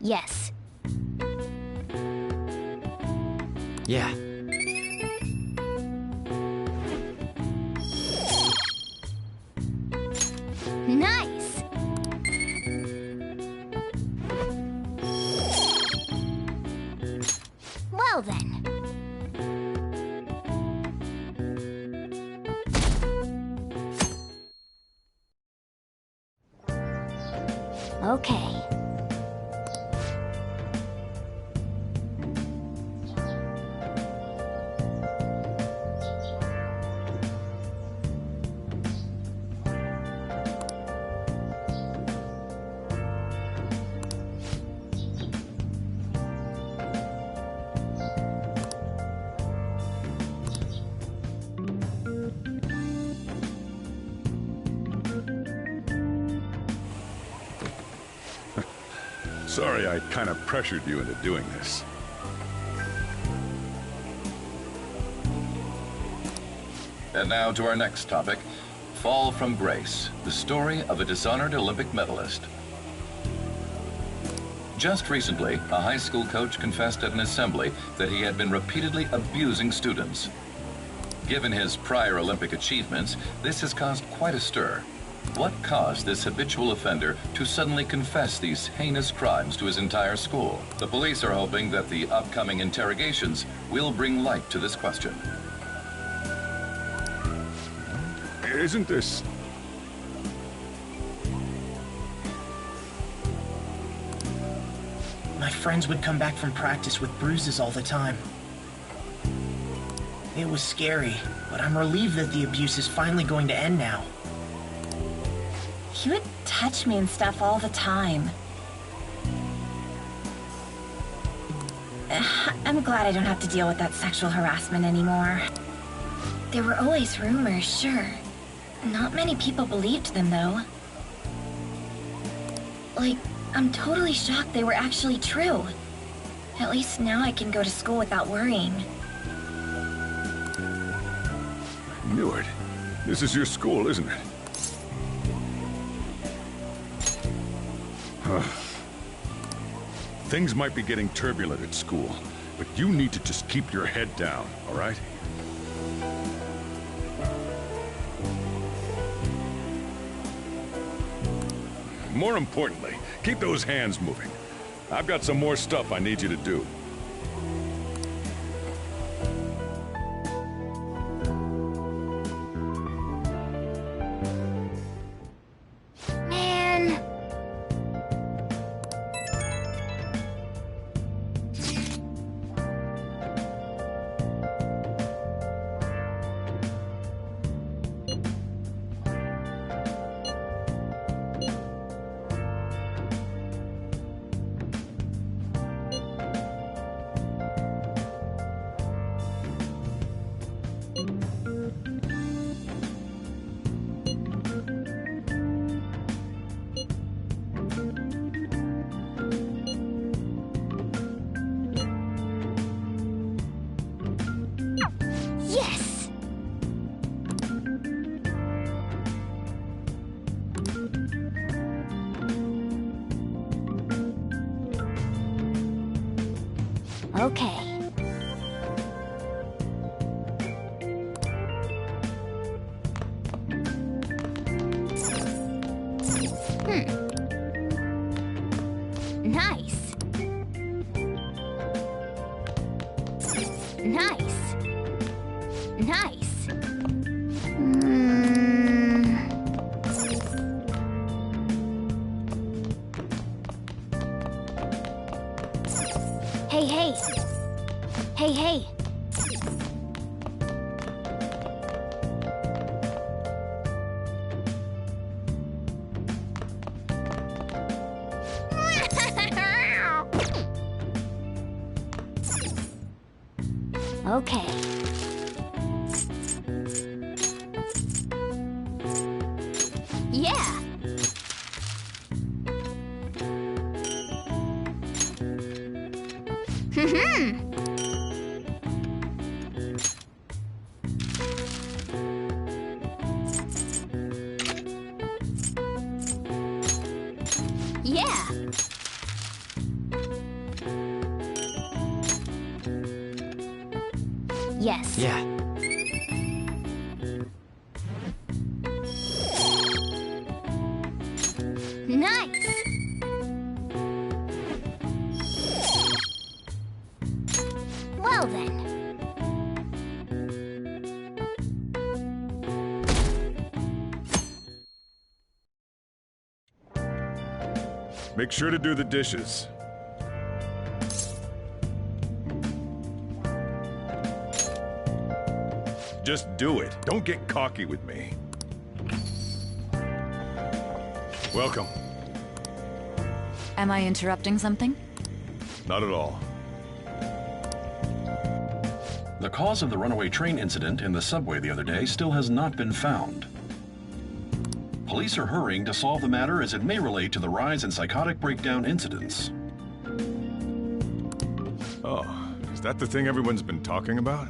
Yes. Yeah. Nice! Well then. Okay. Sorry I kind of pressured you into doing this. And now to our next topic, Fall from Grace, the story of a dishonored Olympic medalist. Just recently, a high school coach confessed at an assembly that he had been repeatedly abusing students. Given his prior Olympic achievements, this has caused quite a stir. What caused this habitual offender to suddenly confess these heinous crimes to his entire school? The police are hoping that the upcoming interrogations will bring light to this question. Isn't this... My friends would come back from practice with bruises all the time. It was scary, but I'm relieved that the abuse is finally going to end now. He would touch me and stuff all the time. I'm glad I don't have to deal with that sexual harassment anymore. There were always rumors, sure. Not many people believed them, though. Like, I'm totally shocked they were actually true. At least now I can go to school without worrying. Newark, this is your school, isn't it? Things might be getting turbulent at school, but you need to just keep your head down, all right? More importantly, keep those hands moving. I've got some more stuff I need you to do. Man. Yes! Okay. Nice. Nice. Nice. Hey, hey. Hey, hey. Okay. Yeah. Yeah. Yes. Yeah. Nice! Well then. Make sure to do the dishes. Just do it. Don't get cocky with me. Welcome. Am I interrupting something? Not at all. The cause of the runaway train incident in the subway the other day still has not been found. Police are hurrying to solve the matter as it may relate to the rise in psychotic breakdown incidents. Oh, is that the thing everyone's been talking about?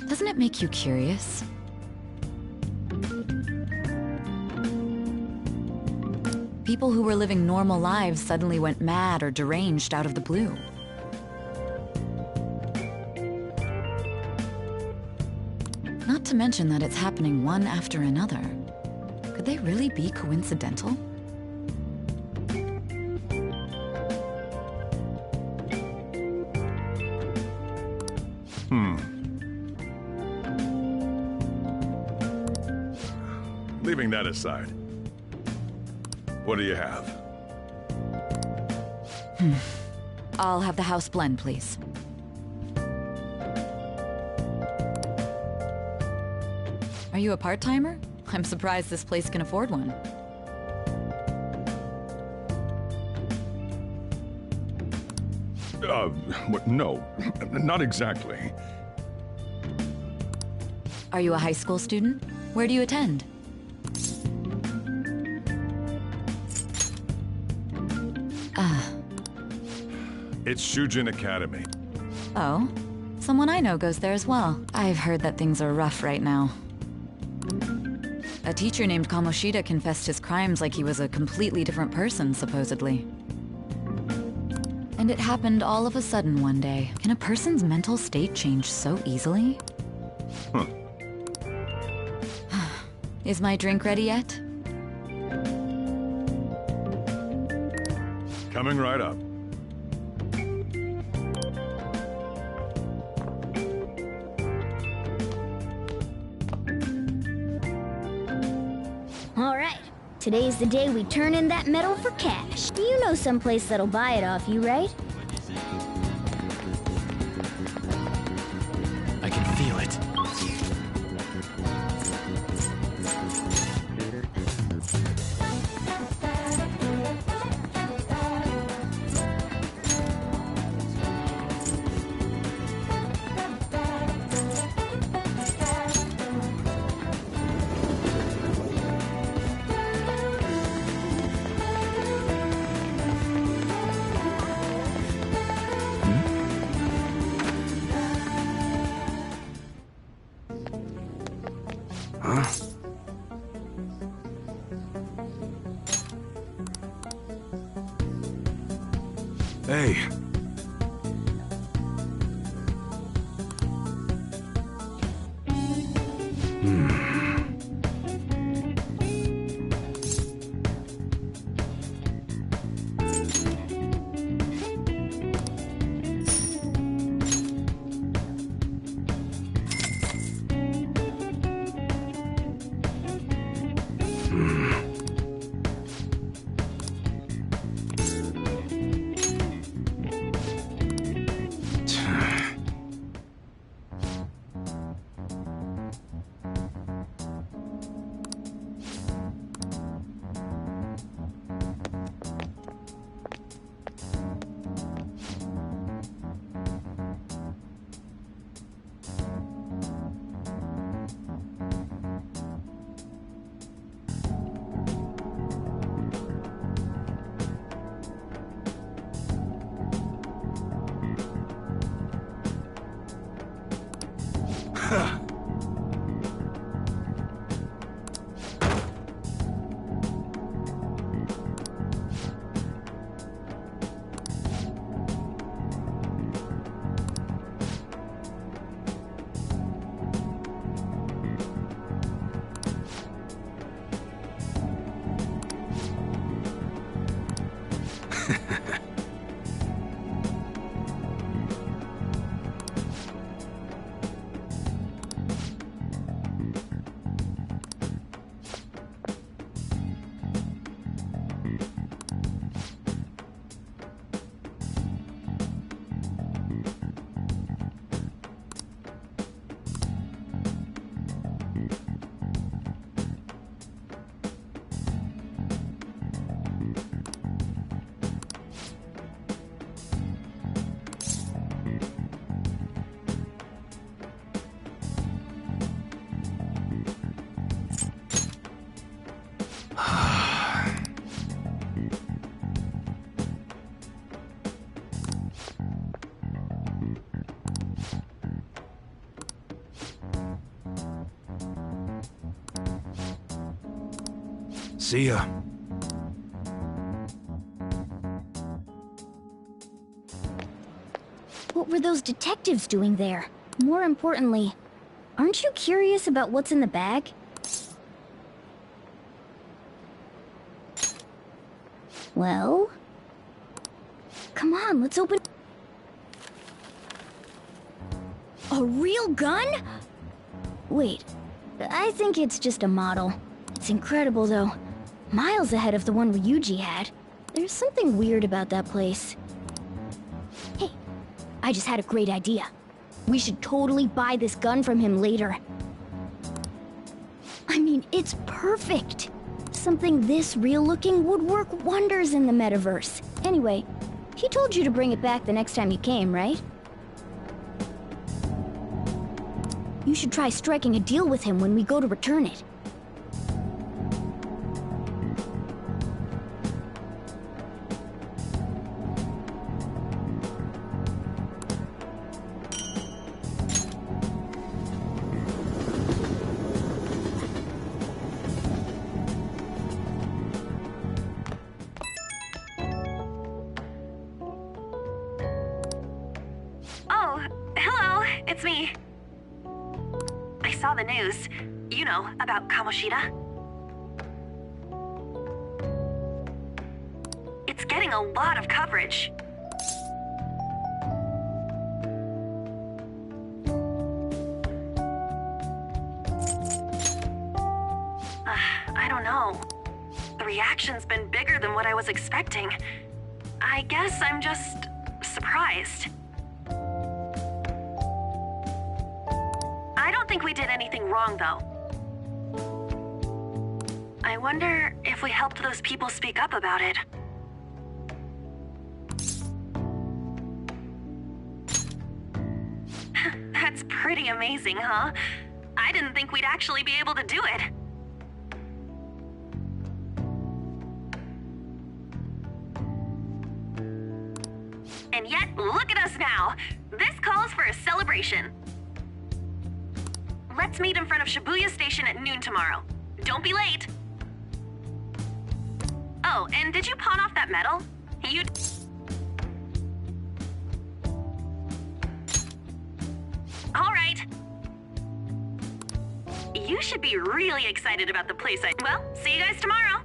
Doesn't it make you curious? People who were living normal lives suddenly went mad or deranged out of the blue. Not to mention that it's happening one after another. Could they really be coincidental? Leaving that aside, what do you have? I'll have the house blend, please. Are you a part-timer? I'm surprised this place can afford one. What? No, not exactly. Are you a high school student? Where do you attend? It's Shujin Academy. Oh, someone I know goes there as well. I've heard that things are rough right now. A teacher named Kamoshida confessed his crimes like he was a completely different person, supposedly. And it happened all of a sudden one day. Can a person's mental state change so easily? Huh. Is my drink ready yet? Coming right up. Alright, today's the day we turn in that metal for cash. You know someplace that'll buy it off you, right? I can feel it. Hey. See ya. What were those detectives doing there? More importantly, aren't you curious about what's in the bag? Well? Come on, let's open... A real gun? Wait, I think it's just a model. It's incredible, though. Miles ahead of the one Ryuji had. There's something weird about that place. Hey, I just had a great idea. We should totally buy this gun from him later. I mean, it's perfect. Something this real-looking would work wonders in the metaverse. Anyway, he told you to bring it back the next time you came, right? You should try striking a deal with him when we go to return it. Oh, hello, it's me. I saw the news. You know, about Kamoshida. It's getting a lot of coverage. I don't know. The reaction's been bigger than what I was expecting. I guess I'm just surprised. I don't think we did anything wrong, though. I wonder if we helped those people speak up about it. That's pretty amazing, huh? I didn't think we'd actually be able to do it. And yet, look at us now. This calls for a celebration. Let's meet in front of Shibuya Station at noon tomorrow. Don't be late. Oh, and did you pawn off that medal? You... All right. You should be really excited about the place Well, see you guys tomorrow.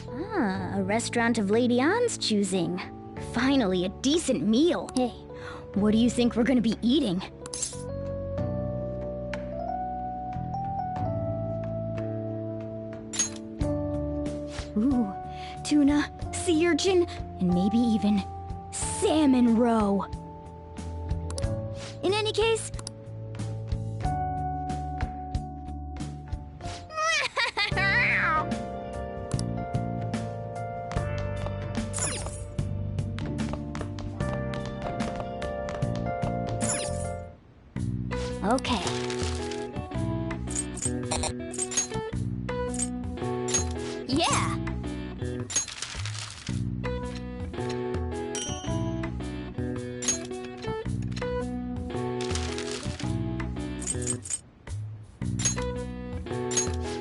Ah, a restaurant of Lady Ann's choosing. Finally, a decent meal. Hey, what do you think we're gonna be eating? Ooh, tuna, sea urchin, and maybe even salmon roe. In any case... Okay. Yeah.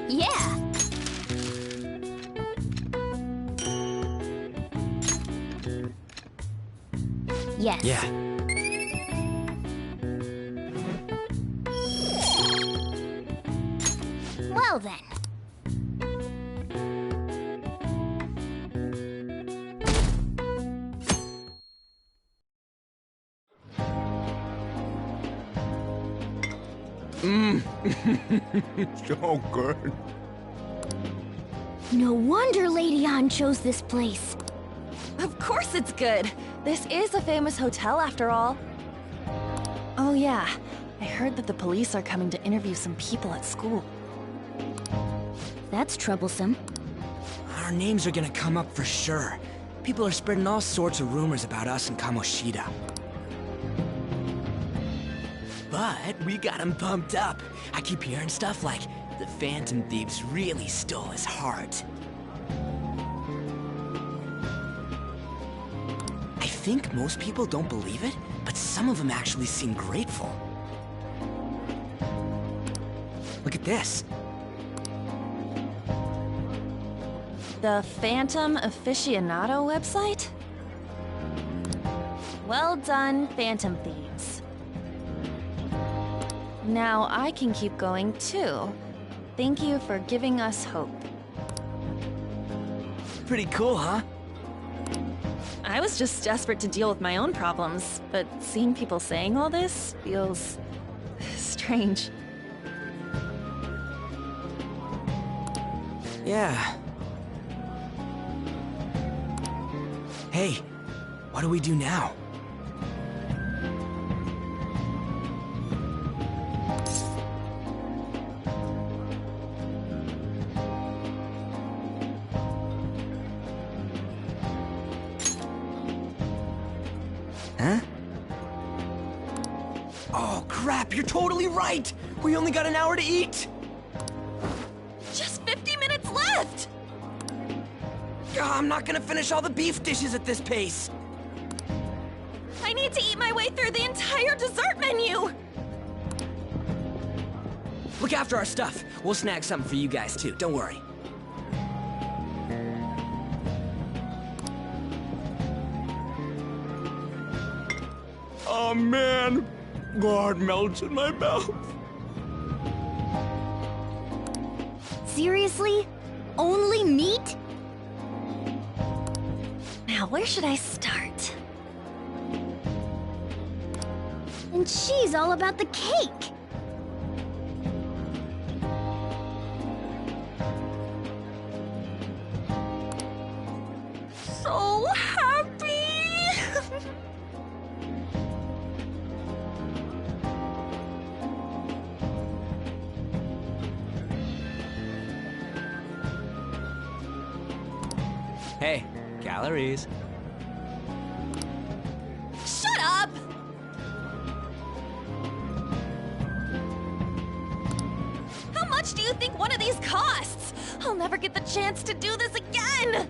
Yeah. Yes. Yeah. Well then. So good. No wonder Lady Ann chose this place. Of course it's good. This is a famous hotel after all. Oh yeah, I heard that the police are coming to interview some people at school. That's troublesome. Our names are gonna come up for sure. People are spreading all sorts of rumors about us and Kamoshida. But we got him pumped up. I keep hearing stuff like the Phantom Thieves really stole his heart. I think most people don't believe it, but some of them actually seem grateful. Look at this. The Phantom Aficionado website? Well done, Phantom Thieves. Now I can keep going too. Thank you for giving us hope. Pretty cool, huh? I was just desperate to deal with my own problems, but seeing people saying all this feels strange. Yeah. Hey, what do we do now? Huh? Oh, crap, you're totally right! We only got an hour to eat! Just 50 minutes left! I'm not gonna finish all the beef dishes at this pace! I need to eat my way through the entire dessert menu! Look after our stuff. We'll snag something for you guys too, don't worry. Oh man, God melts in my mouth. Seriously? Only meat? Now, where should I start? And she's all about the cake. So happy! Hey, calories. Shut up! How much do you think one of these costs? I'll never get the chance to do this again!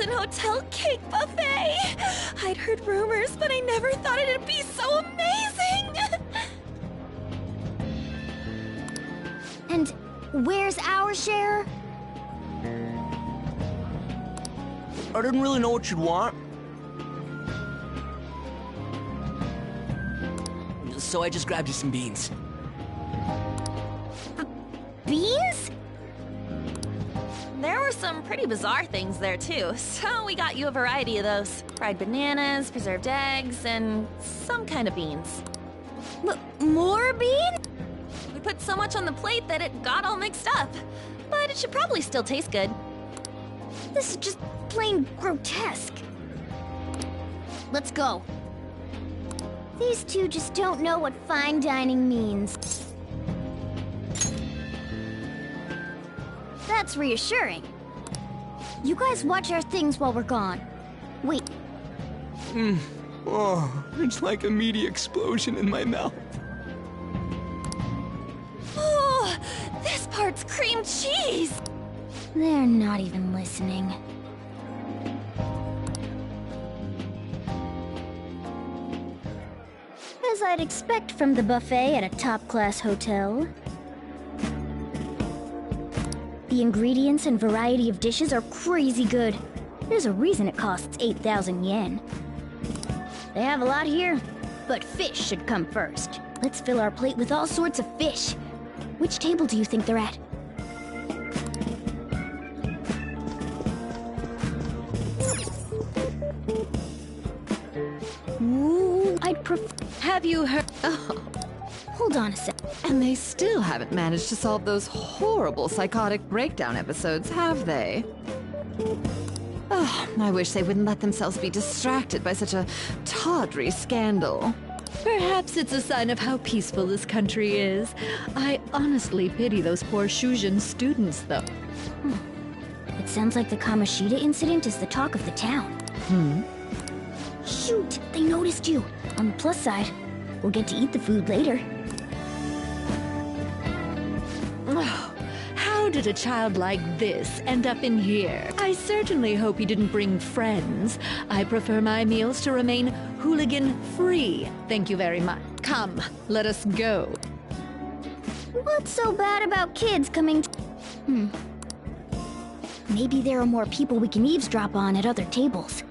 Hotel cake buffet! I'd heard rumors, but I never thought it'd be so amazing! And where's our share? I didn't really know what you'd want. So I just grabbed you some beans. Beans? There were some pretty bizarre things there too, so we got you a variety of those. Fried bananas, preserved eggs, and some kind of beans. More beans? We put so much on the plate that it got all mixed up, but it should probably still taste good. This is just plain grotesque. Let's go. These two just don't know what fine dining means. That's reassuring. You guys watch our things while we're gone. Wait. Oh, it's like a meaty explosion in my mouth. Oh, this part's cream cheese! They're not even listening. As I'd expect from the buffet at a top-class hotel. The ingredients and variety of dishes are crazy good. There's a reason it costs 8,000 yen. They have a lot here, but fish should come first. Let's fill our plate with all sorts of fish. Which table do you think they're at? Ooh, I'd prefer... Have you heard? Oh. Hold on a sec. And they still haven't managed to solve those horrible psychotic breakdown episodes, have they? Oh, I wish they wouldn't let themselves be distracted by such a tawdry scandal. Perhaps it's a sign of how peaceful this country is. I honestly pity those poor Shujin students, though. It sounds like the Kamoshida incident is the talk of the town. Shoot, they noticed you. On the plus side, we'll get to eat the food later. Ugh, did a child like this end up in here? I certainly hope he didn't bring friends. I prefer my meals to remain hooligan-free. Thank you very much. Come, let us go. What's so bad about kids coming Maybe there are more people we can eavesdrop on at other tables.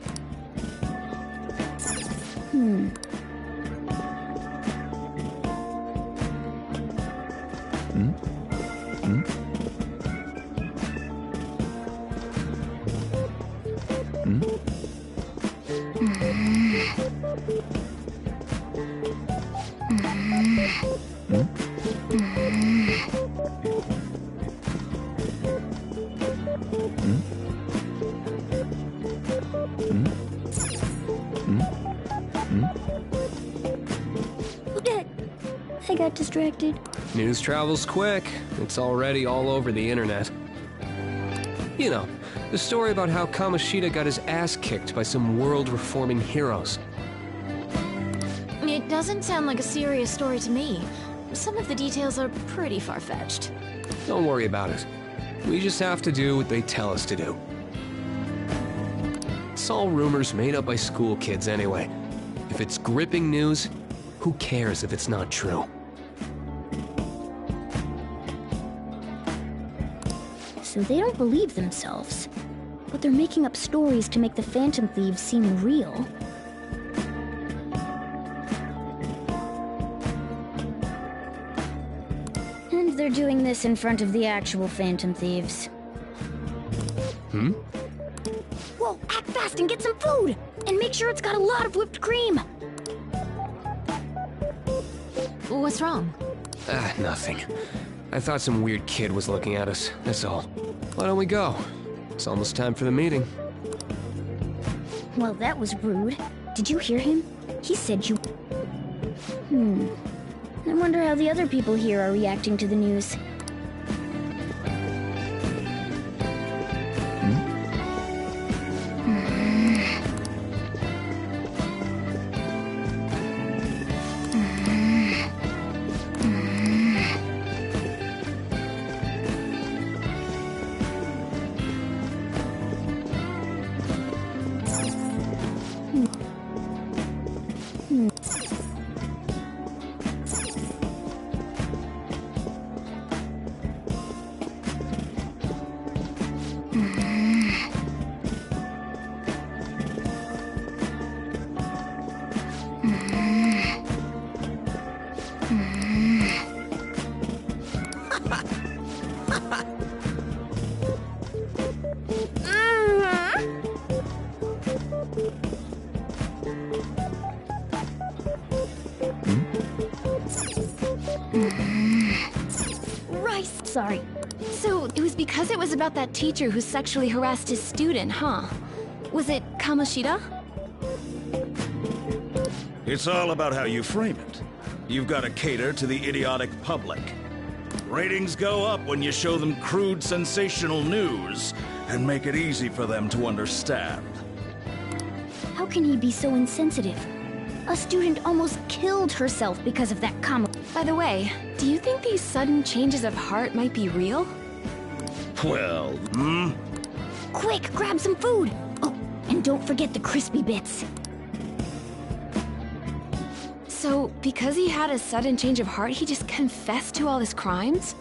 I got distracted. News travels quick. It's already all over the internet. You know, the story about how Kamoshida got his ass kicked by some world-reforming heroes. It doesn't sound like a serious story to me. Some of the details are pretty far-fetched. Don't worry about it. We just have to do what they tell us to do. It's all rumors made up by school kids anyway. If it's gripping news, who cares if it's not true? So they don't believe themselves, but they're making up stories to make the Phantom Thieves seem real. And they're doing this in front of the actual Phantom Thieves. Whoa, act fast and get some food! And make sure it's got a lot of whipped cream! What's wrong? Nothing. I thought some weird kid was looking at us, that's all. Why don't we go? It's almost time for the meeting. Well, that was rude. Did you hear him? He said you... I wonder how the other people here are reacting to the news. Sorry. So, it was because it was about that teacher who sexually harassed his student, huh? Was it Kamoshida? It's all about how you frame it. You've got to cater to the idiotic public. Ratings go up when you show them crude, sensational news and make it easy for them to understand. How can he be so insensitive? A student almost killed herself because of that comment. By the way, do you think these sudden changes of heart might be real? Well, Quick, grab some food! Oh, and don't forget the crispy bits. So, because he had a sudden change of heart, he just confessed to all his crimes?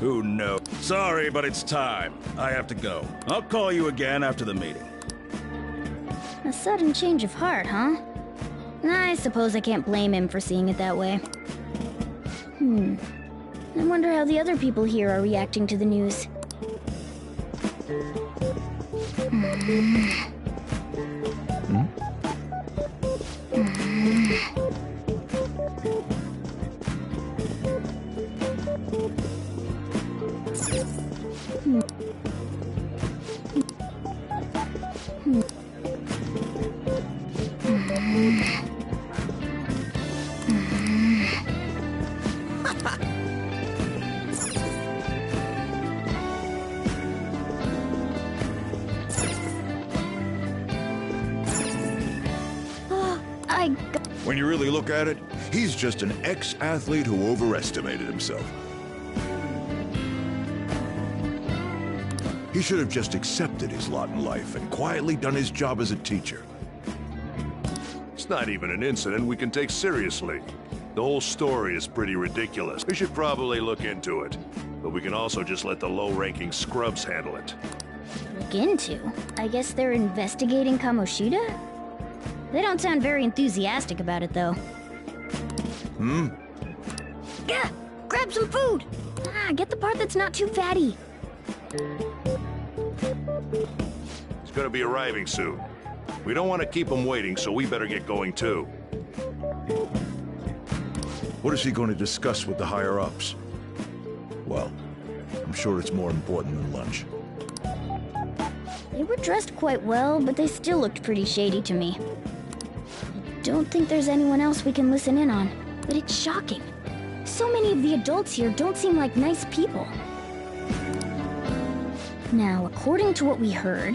Who knows? Sorry, but it's time. I have to go. I'll call you again after the meeting. A sudden change of heart, huh? I suppose I can't blame him for seeing it that way. I wonder how the other people here are reacting to the news. When you really look at it, he's just an ex-athlete who overestimated himself. He should have just accepted his lot in life and quietly done his job as a teacher. It's not even an incident we can take seriously. The whole story is pretty ridiculous. We should probably look into it. But we can also just let the low-ranking scrubs handle it. Look into? I guess they're investigating Kamoshida? They don't sound very enthusiastic about it, though. Yeah, grab some food! Get the part that's not too fatty. He's gonna be arriving soon. We don't want to keep him waiting, so we better get going too. What is he going to discuss with the higher-ups? Well, I'm sure it's more important than lunch. They were dressed quite well, but they still looked pretty shady to me. I don't think there's anyone else we can listen in on, but it's shocking. So many of the adults here don't seem like nice people. Now, according to what we heard,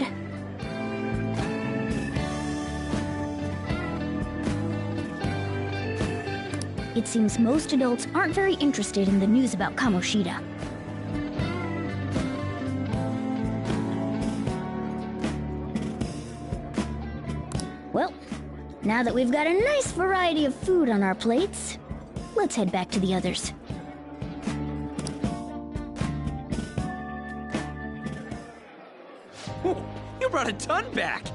it seems most adults aren't very interested in the news about Kamoshida. Well, now that we've got a nice variety of food on our plates, let's head back to the others. You brought a ton back!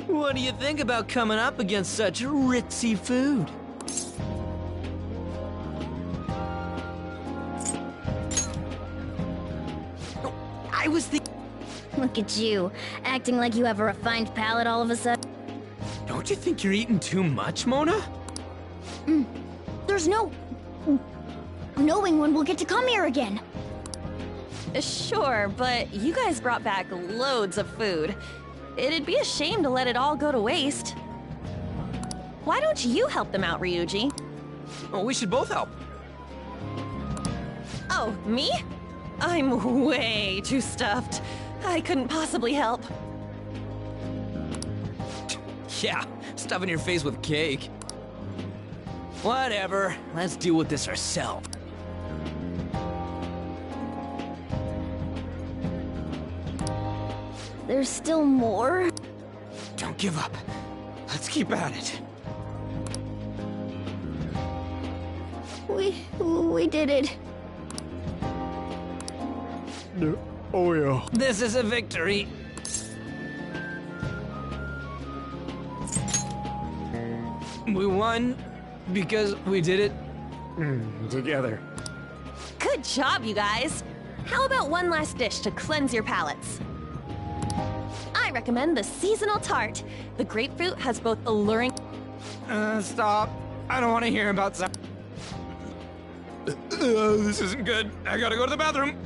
What do you think about coming up against such ritzy food? I was thinking... Look at you, acting like you have a refined palate all of a sudden. Don't you think you're eating too much, Mona? There's no... knowing when we'll get to come here again. Sure, but you guys brought back loads of food. It'd be a shame to let it all go to waste. Why don't you help them out, Ryuji? Well, we should both help. Oh, me? I'm way too stuffed. I couldn't possibly help. Yeah, stuffing your face with cake. Whatever, let's deal with this ourselves. There's still more? Don't give up. Let's keep at it. We did it. Oh yeah. This is a victory. We won because we did it together. Good job, you guys. How about one last dish to cleanse your palates? I recommend the seasonal tart. The grapefruit has both alluring... Stop. I don't want to hear about some... this isn't good. I gotta go to the bathroom.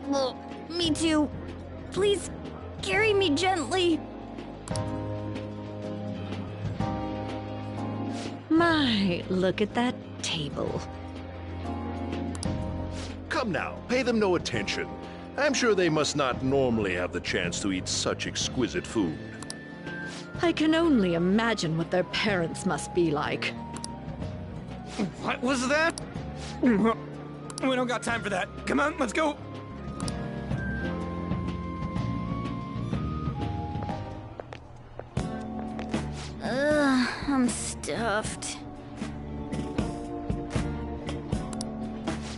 Well, me too. Please, carry me gently. My, look at that table. Come now, pay them no attention. I'm sure they must not normally have the chance to eat such exquisite food. I can only imagine what their parents must be like. What was that? We don't got time for that. Come on, let's go. I'm stuffed.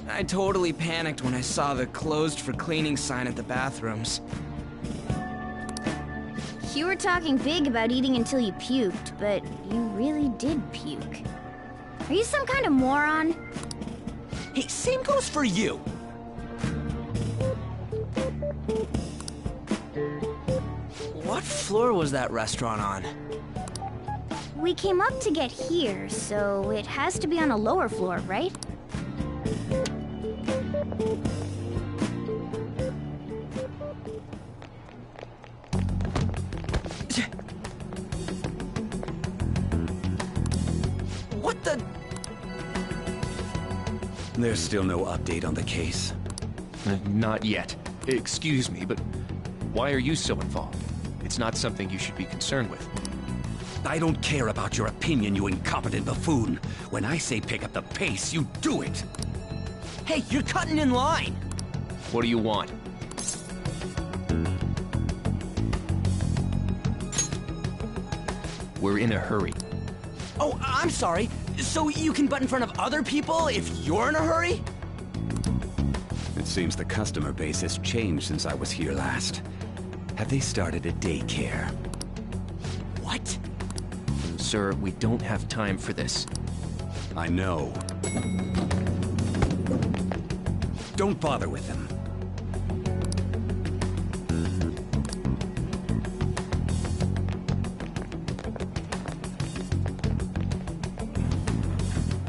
I totally panicked when I saw the closed for cleaning sign at the bathrooms. You were talking big about eating until you puked, but you really did puke. Are you some kind of moron? Hey, same goes for you. What floor was that restaurant on? We came up to get here, so it has to be on a lower floor, right? What the... There's still no update on the case. Not yet. Excuse me, but why are you so involved? It's not something you should be concerned with. I don't care about your opinion, you incompetent buffoon. When I say pick up the pace, you do it. Hey, you're cutting in line! What do you want? We're in a hurry. Oh, I'm sorry. So you can butt in front of other people if you're in a hurry? It seems the customer base has changed since I was here last. Have they started a daycare? What? Sir, we don't have time for this. I know. Don't bother with them.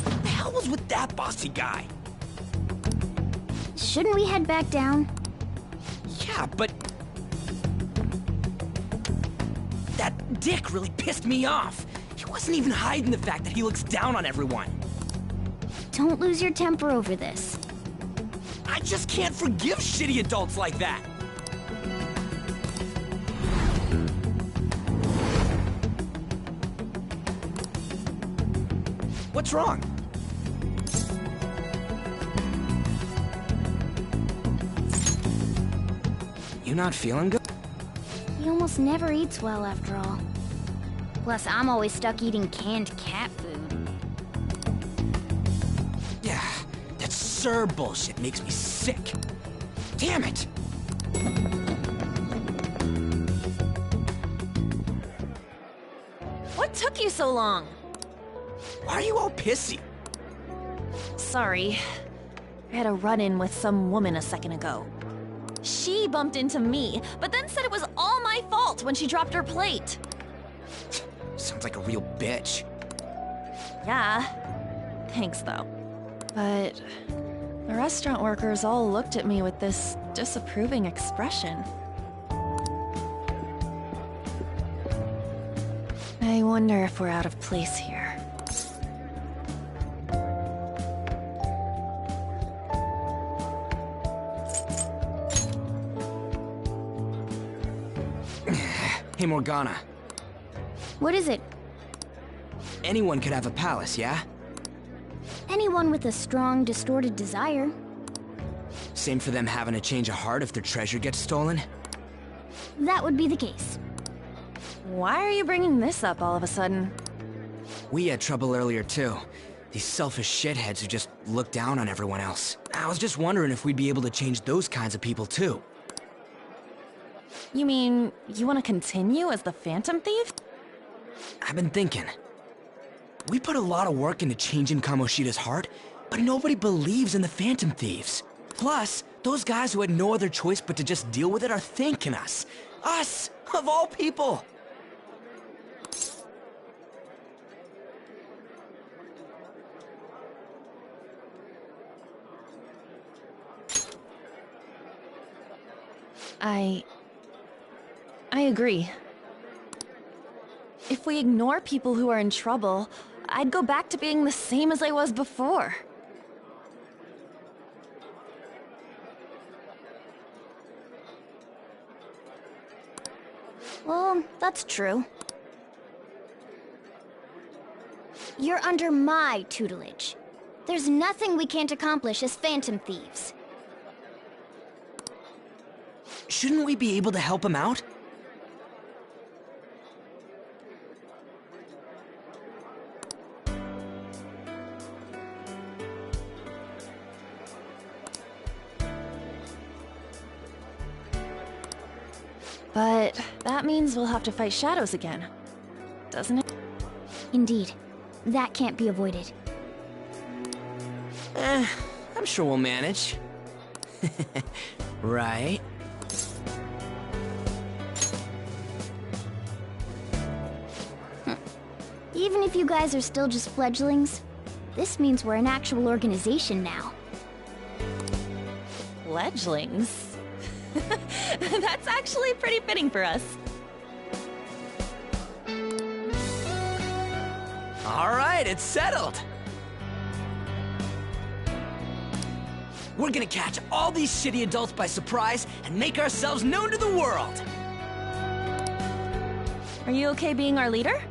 What the hell was with that bossy guy? Shouldn't we head back down? Yeah, but... that dick really pissed me off. He wasn't even hiding the fact that he looks down on everyone. Don't lose your temper over this. I just can't forgive shitty adults like that. What's wrong? You not feeling good? He almost never eats well after all. Plus, I'm always stuck eating canned cat food. Yeah, that Sir bullshit makes me sick. Damn it! What took you so long? Why are you all pissy? Sorry. I had a run-in with some woman a second ago. She bumped into me, but then said it was all my fault when she dropped her plate. Sounds like a real bitch. Yeah. Thanks, though. But the restaurant workers all looked at me with this disapproving expression. I wonder if we're out of place here. Hey, Morgana. What is it? Anyone could have a palace, yeah? Anyone with a strong, distorted desire. Same for them having a change of heart if their treasure gets stolen? That would be the case. Why are you bringing this up all of a sudden? We had trouble earlier, too. These selfish shitheads who just look down on everyone else. I was just wondering if we'd be able to change those kinds of people, too. You mean, you want to continue as the Phantom Thief? I've been thinking. We put a lot of work into changing Kamoshida's heart, but nobody believes in the Phantom Thieves. Plus, those guys who had no other choice but to just deal with it are thanking us. Us, of all people! I agree. If we ignore people who are in trouble, I'd go back to being the same as I was before. Well, that's true. You're under my tutelage. There's nothing we can't accomplish as Phantom Thieves. Shouldn't we be able to help him out? But that means we'll have to fight shadows again, doesn't it? Indeed. That can't be avoided. I'm sure we'll manage. Right? Even if you guys are still just fledglings, this means we're an actual organization now. Fledglings? That's actually pretty fitting for us. All right, it's settled. We're gonna catch all these shitty adults by surprise and make ourselves known to the world. Are you okay being our leader?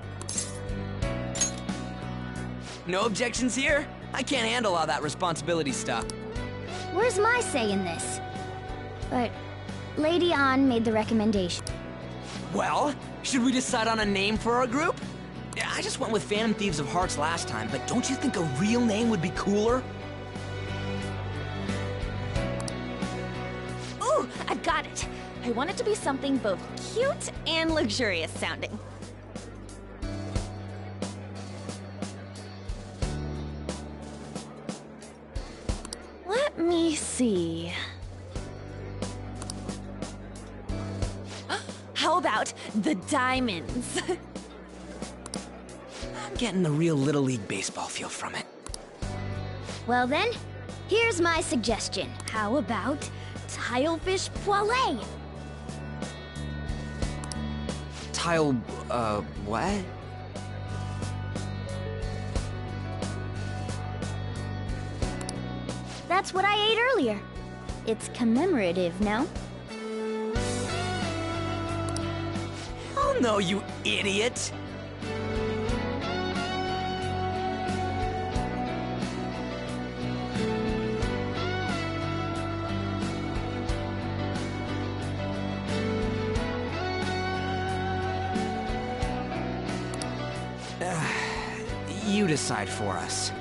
No objections here? I can't handle all that responsibility stuff. where's my say in this? But Lady An made the recommendation. Well, should we decide on a name for our group? I just went with Phantom Thieves of Hearts last time, but don't you think a real name would be cooler? Ooh, I've got it. I want it to be something both cute and luxurious sounding. Let me see. How about the Diamonds? I'm getting the real Little League Baseball feel from it. Well then, here's my suggestion. How about Tilefish Poilé? What? That's what I ate earlier. It's commemorative, no? Oh no, you idiot! You decide for us.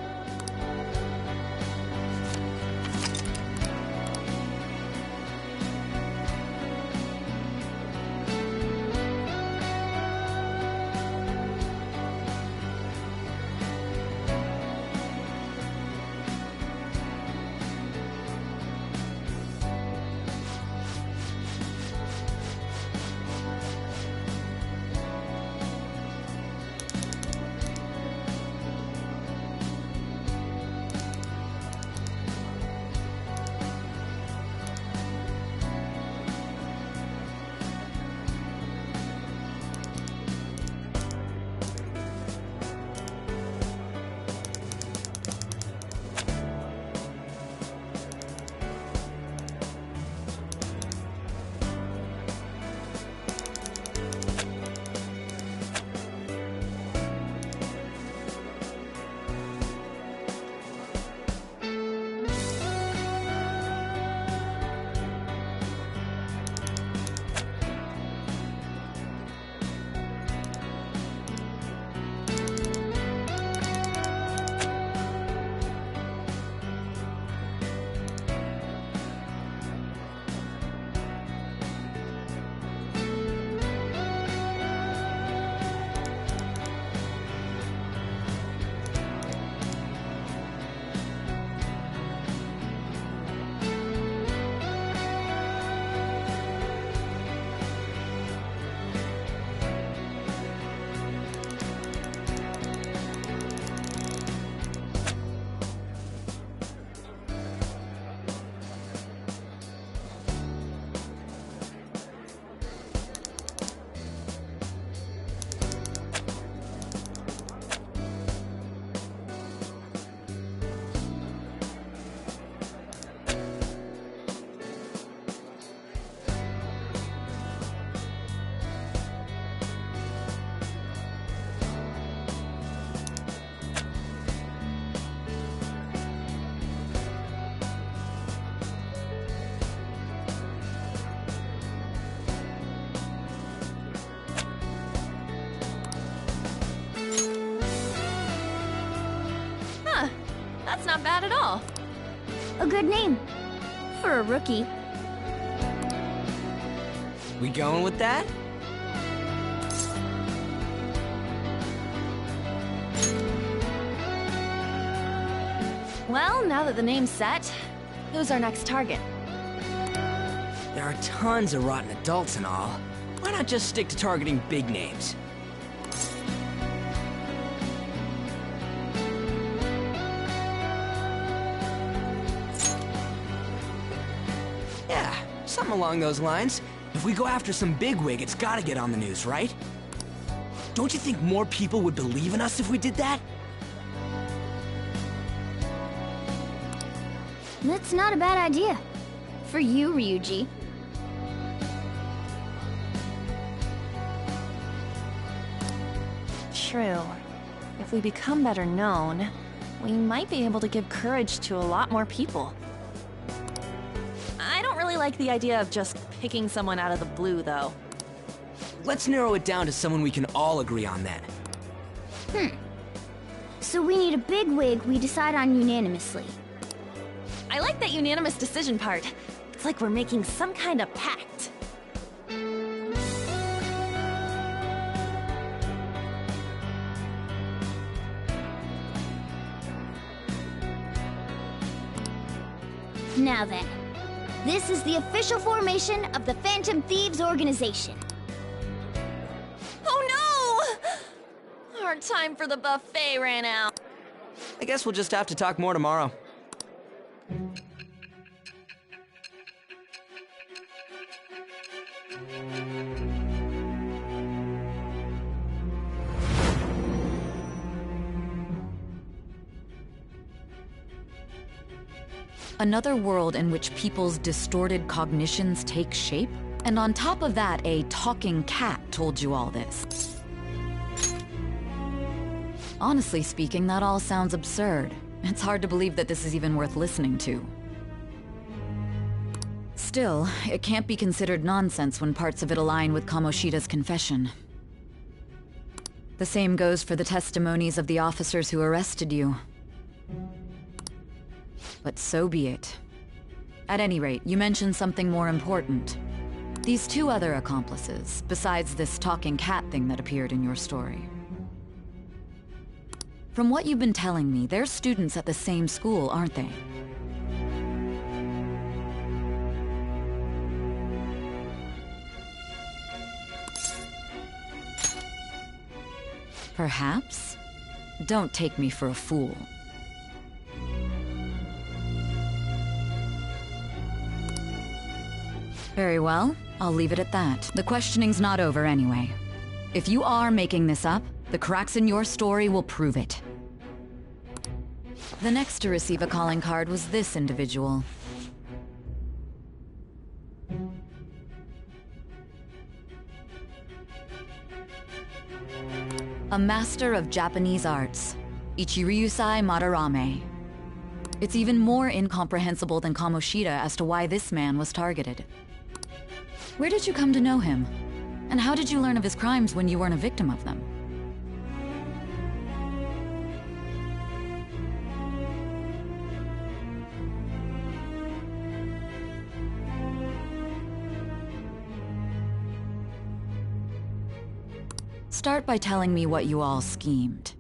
That's not bad at all. A good name. For a rookie. We going with that? Well, now that the name's set, who's our next target? There are tons of rotten adults and all. Why not just stick to targeting big names? Yeah, something along those lines. If we go after some bigwig, it's gotta get on the news, right? Don't you think more people would believe in us if we did that? That's not a bad idea. For you, Ryuji. True. If we become better known, we might be able to give courage to a lot more people. like the idea of just picking someone out of the blue, though. Let's narrow it down to someone we can all agree on then. So we need a big wig we decide on unanimously. I like that unanimous decision part. It's like we're making some kind of pact. Now then, this is the official formation of the Phantom Thieves organization. Oh no! Our time for the buffet ran out. I guess we'll just have to talk more tomorrow. Another world in which people's distorted cognitions take shape? And on top of that, a talking cat told you all this. Honestly speaking, that all sounds absurd. It's hard to believe that this is even worth listening to. Still, it can't be considered nonsense when parts of it align with Kamoshida's confession. The same goes for the testimonies of the officers who arrested you. But so be it. At any rate, you mentioned something more important. These two other accomplices, besides this talking cat thing that appeared in your story. From what you've been telling me, they're students at the same school, aren't they? Perhaps? Don't take me for a fool. Very well, I'll leave it at that. The questioning's not over anyway. If you are making this up, the cracks in your story will prove it. The next to receive a calling card was this individual. A master of Japanese arts, Ichiryusai Madarame. It's even more incomprehensible than Kamoshida as to why this man was targeted. Where did you come to know him? And how did you learn of his crimes when you weren't a victim of them? Start by telling me what you all schemed.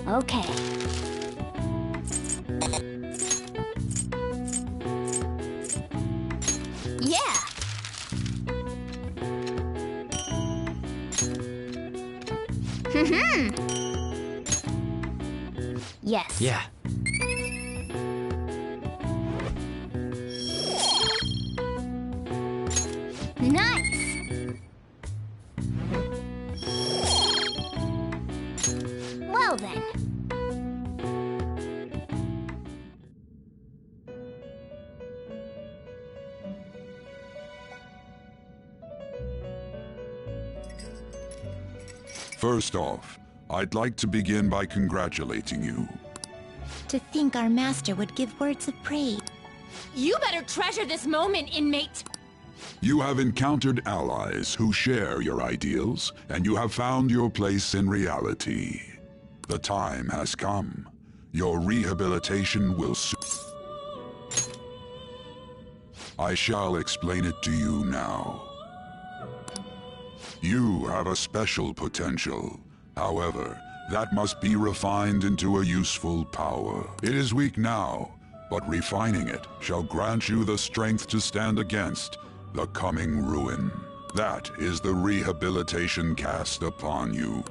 Okay. Yeah! Yes. Yeah. Nice! Well then. First off, I'd like to begin by congratulating you. To think our master would give words of praise. You better treasure this moment, inmate! You have encountered allies who share your ideals, and you have found your place in reality. The time has come. Your rehabilitation will soon. I shall explain it to you now. You have a special potential. However, that must be refined into a useful power. It is weak now, but refining it shall grant you the strength to stand against the coming ruin. That is the rehabilitation cast upon you.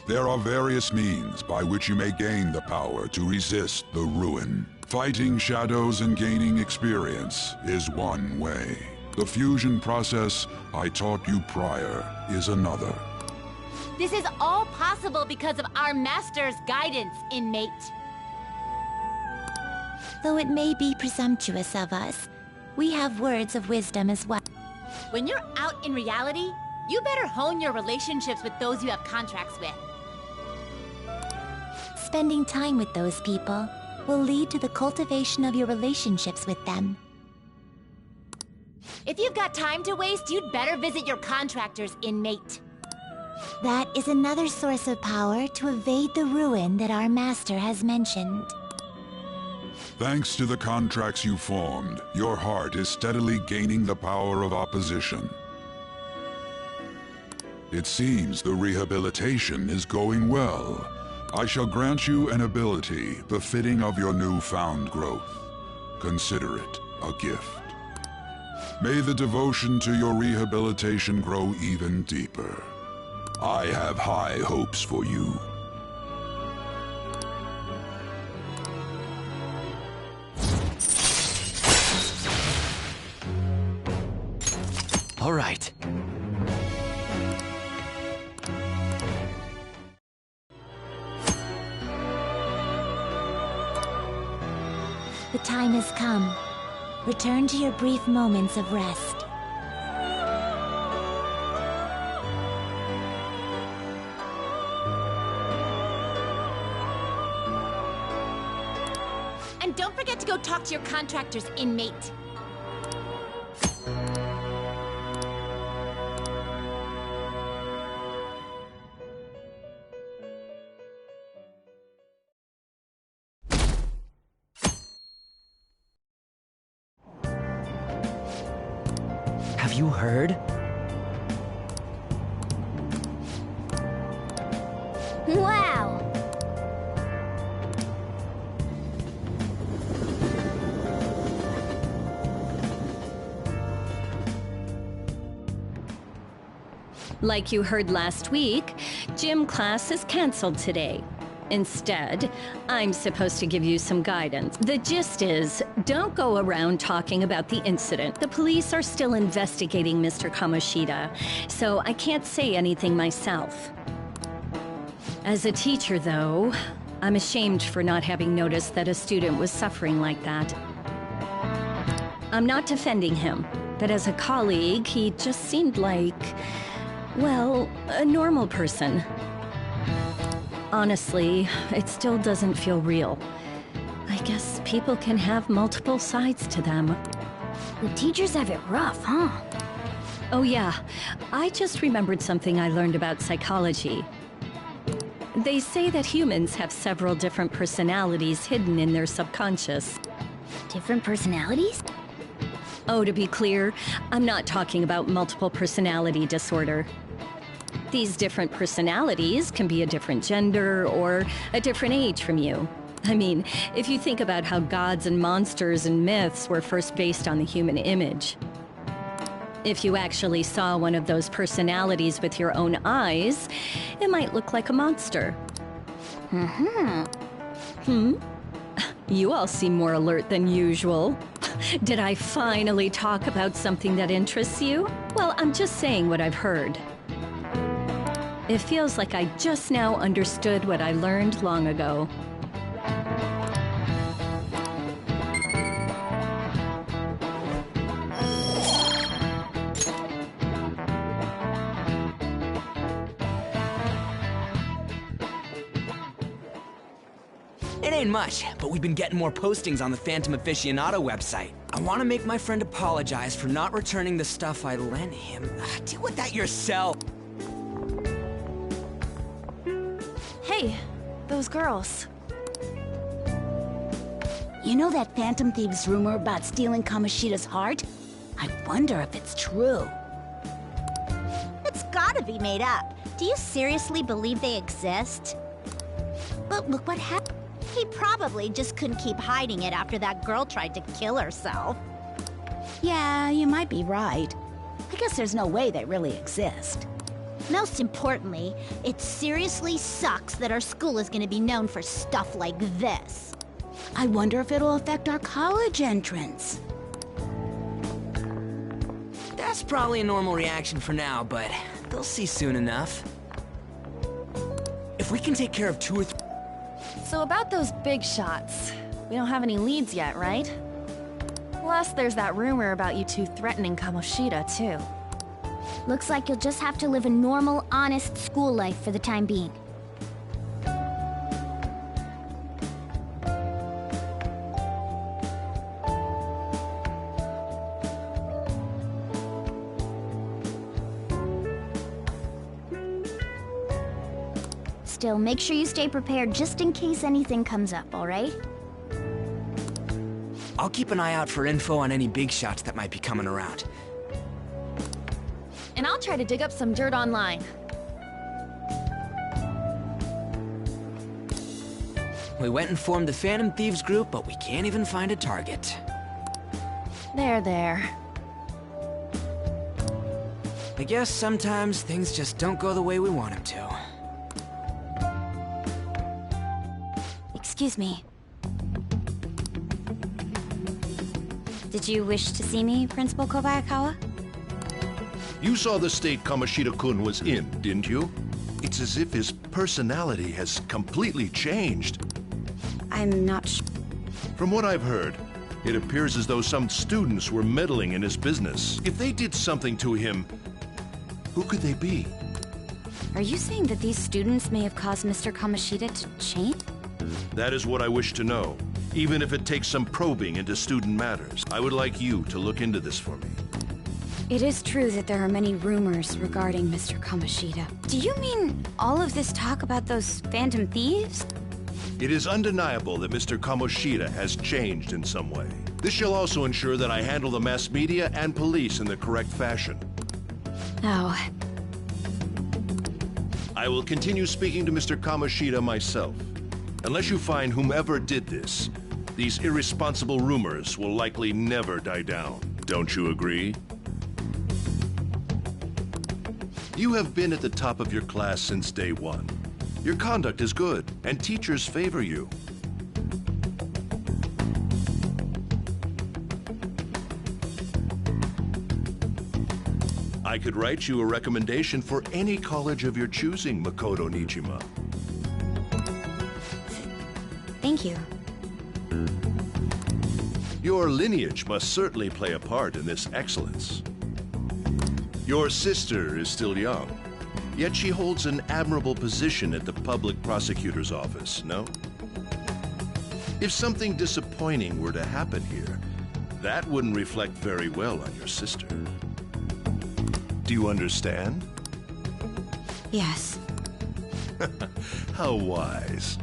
There are various means by which you may gain the power to resist the ruin. Fighting shadows and gaining experience is one way. The fusion process I taught you prior is another. This is all possible because of our master's guidance, inmate. Though it may be presumptuous of us, we have words of wisdom as well. When you're out in reality, you better hone your relationships with those you have contracts with. Spending time with those people will lead to the cultivation of your relationships with them. If you've got time to waste, you'd better visit your contractors, inmate. That is another source of power to evade the ruin that our master has mentioned. Thanks to the contracts you formed, your heart is steadily gaining the power of opposition. It seems the rehabilitation is going well. I shall grant you an ability befitting of your newfound growth. Consider it a gift. May the devotion to your rehabilitation grow even deeper. I have high hopes for you. All right. The time has come. Return to your brief moments of rest. And don't forget to go talk to your contractors, inmate. Have you heard? Wow! Like you heard last week, gym class is canceled today. Instead, I'm supposed to give you some guidance. The gist is, don't go around talking about the incident. The police are still investigating Mr. Kamoshida, so I can't say anything myself. As a teacher, though, I'm ashamed for not having noticed that a student was suffering like that. I'm not defending him, but as a colleague, he just seemed like, well, a normal person. Honestly, it still doesn't feel real. I guess people can have multiple sides to them. The teachers have it rough, huh? Oh yeah, I just remembered something I learned about psychology. They say that humans have several different personalities hidden in their subconscious. Different personalities? Oh, to be clear, I'm not talking about multiple personality disorder. These different personalities can be a different gender or a different age from you. I mean, if you think about how gods and monsters and myths were first based on the human image. If you actually saw one of those personalities with your own eyes, it might look like a monster. You all seem more alert than usual. Did I finally talk about something that interests you? Well, I'm just saying what I've heard. It feels like I just now understood what I learned long ago. It ain't much, but we've been getting more postings on the Phantom Aficionado website. I want to make my friend apologize for not returning the stuff I lent him. Deal with that yourself. Hey, those girls. You know that Phantom Thieves rumor about stealing Kamoshida's heart? I wonder if it's true. It's gotta be made up. Do you seriously believe they exist? But look what happened. He probably just couldn't keep hiding it after that girl tried to kill herself. Yeah, you might be right. I guess there's no way they really exist. Most importantly, it seriously sucks that our school is gonna be known for stuff like this. I wonder if it'll affect our college entrance. That's probably a normal reaction for now, but they'll see soon enough. If we can take care of 2 or 3... So about those big shots, we don't have any leads yet, right? Plus, there's that rumor about you two threatening Kamoshida, too. Looks like you'll just have to live a normal, honest school life for the time being. Still, make sure you stay prepared just in case anything comes up, alright? I'll keep an eye out for info on any big shots that might be coming around. And I'll try to dig up some dirt online. We went and formed the Phantom Thieves group, but we can't even find a target. There. I guess sometimes things just don't go the way we want them to. Excuse me. Did you wish to see me, Principal Kobayakawa? You saw the state Kamoshida-kun was in, didn't you? It's as if his personality has completely changed. I'm not sure. From what I've heard, it appears as though some students were meddling in his business. If they did something to him, who could they be? Are you saying that these students may have caused Mr. Kamoshida to change? That is what I wish to know. Even if it takes some probing into student matters, I would like you to look into this for me. It is true that there are many rumors regarding Mr. Kamoshida. Do you mean all of this talk about those Phantom Thieves? It is undeniable that Mr. Kamoshida has changed in some way. This shall also ensure that I handle the mass media and police in the correct fashion. Oh. I will continue speaking to Mr. Kamoshida myself. Unless you find whomever did this, these irresponsible rumors will likely never die down. Don't you agree? You have been at the top of your class since day one. Your conduct is good, and teachers favor you. I could write you a recommendation for any college of your choosing, Makoto Nijima. Thank you. Your lineage must certainly play a part in this excellence. Your sister is still young, yet she holds an admirable position at the public prosecutor's office, no? If something disappointing were to happen here, that wouldn't reflect very well on your sister. Do you understand? Yes. How wise.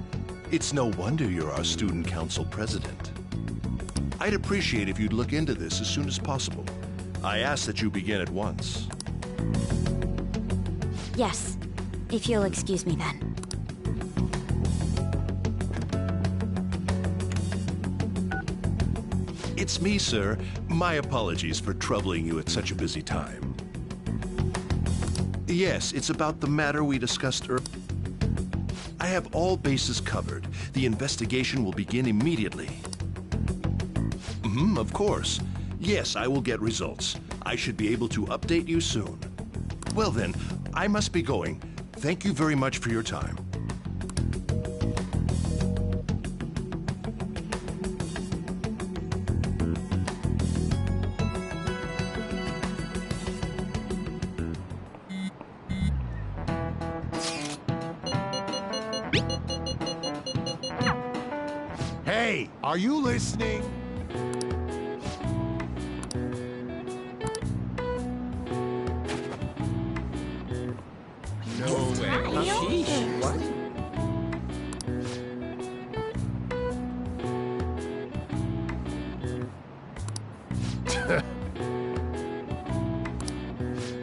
It's no wonder you're our student council president. I'd appreciate if you'd look into this as soon as possible. I ask that you begin at once. Yes. If you'll excuse me then. It's me, sir. My apologies for troubling you at such a busy time. Yes, it's about the matter we discussed earlier. I have all bases covered. The investigation will begin immediately. Of course. Yes, I will get results. I should be able to update you soon. Well then, I must be going. Thank you very much for your time. Hey, are you listening? No way. Sheesh. What?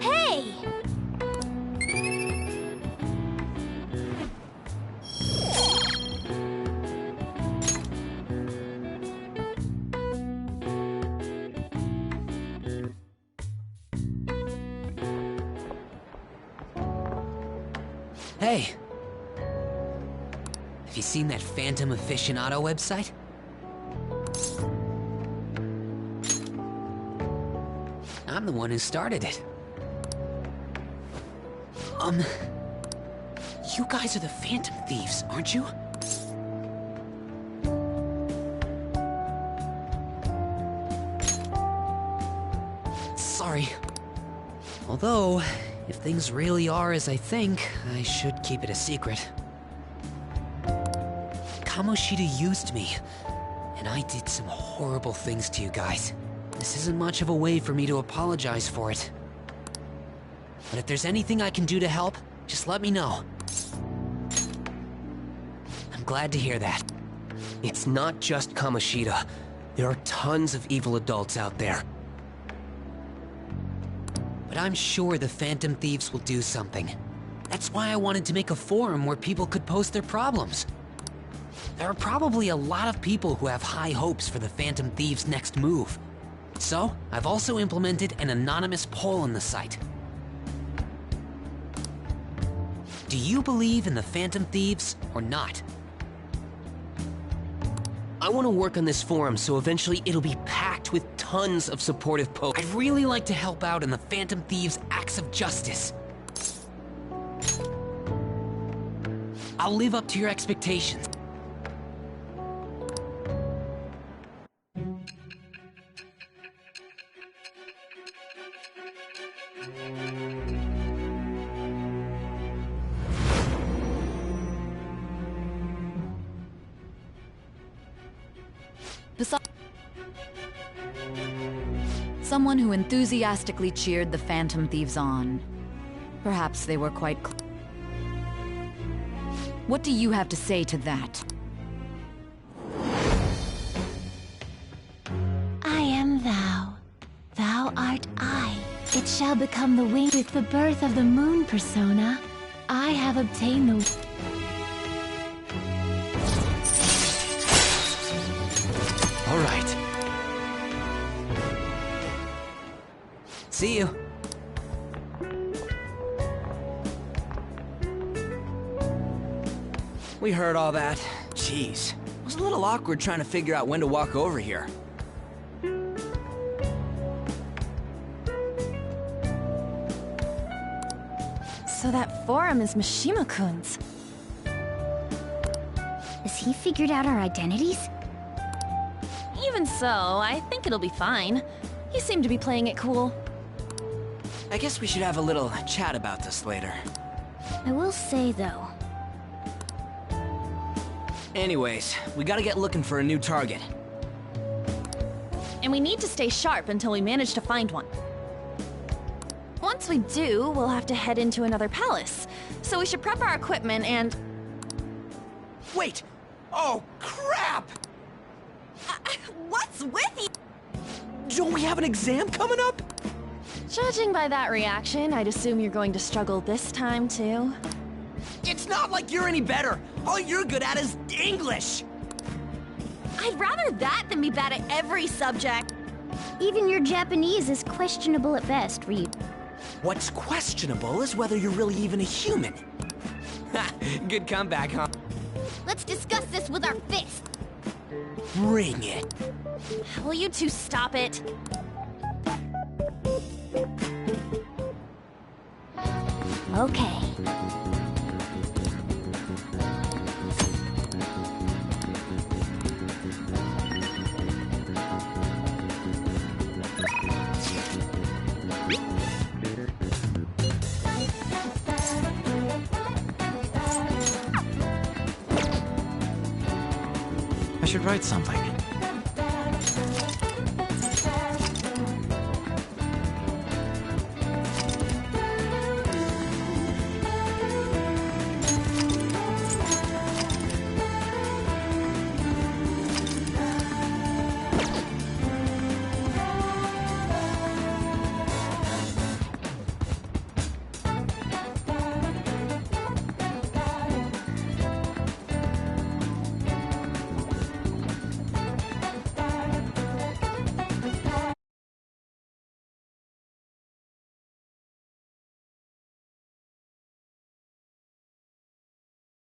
Hey! Hey! Have you seen that Phantom Aficionado website? I'm the one who started it. You guys are the Phantom Thieves, aren't you? Sorry. Although, if things really are as I think, I should keep it a secret. Kamoshida used me, and I did some horrible things to you guys. This isn't much of a way for me to apologize for it. But if there's anything I can do to help, just let me know. I'm glad to hear that. It's not just Kamoshida. There are tons of evil adults out there. But I'm sure the Phantom Thieves will do something. That's why I wanted to make a forum where people could post their problems. There are probably a lot of people who have high hopes for the Phantom Thieves' next move. So, I've also implemented an anonymous poll on the site. Do you believe in the Phantom Thieves or not? I want to work on this forum so eventually it'll be packed with tons of supportive posts. I'd really like to help out in the Phantom Thieves' acts of justice. I'll live up to your expectations. Someone who enthusiastically cheered the Phantom Thieves on. Perhaps they were quite What do you have to say to that? I am thou. Thou art I. It shall become the wing with the birth of the moon persona. I have obtained the... All right. See you. We heard all that. Jeez. It was a little awkward trying to figure out when to walk over here. So that forum is Mishima-kun's. Has he figured out our identities? Even so, I think it'll be fine. He seemed to be playing it cool. I guess we should have a little chat about this later. I will say, though... Anyways, we gotta get looking for a new target. And we need to stay sharp until we manage to find one. Once we do, we'll have to head into another palace. So we should prep our equipment and... Wait! Oh, crap! What's with you? Don't we have an exam coming up? Judging by that reaction, I'd assume you're going to struggle this time, too. It's not like you're any better! All you're good at is English! I'd rather that than be bad at every subject. Even your Japanese is questionable at best, Reed. What's questionable is whether you're really even a human. Ha! Good comeback, huh? Let's discuss this with our fists. Bring it. Will you two stop it? Okay. I should write something.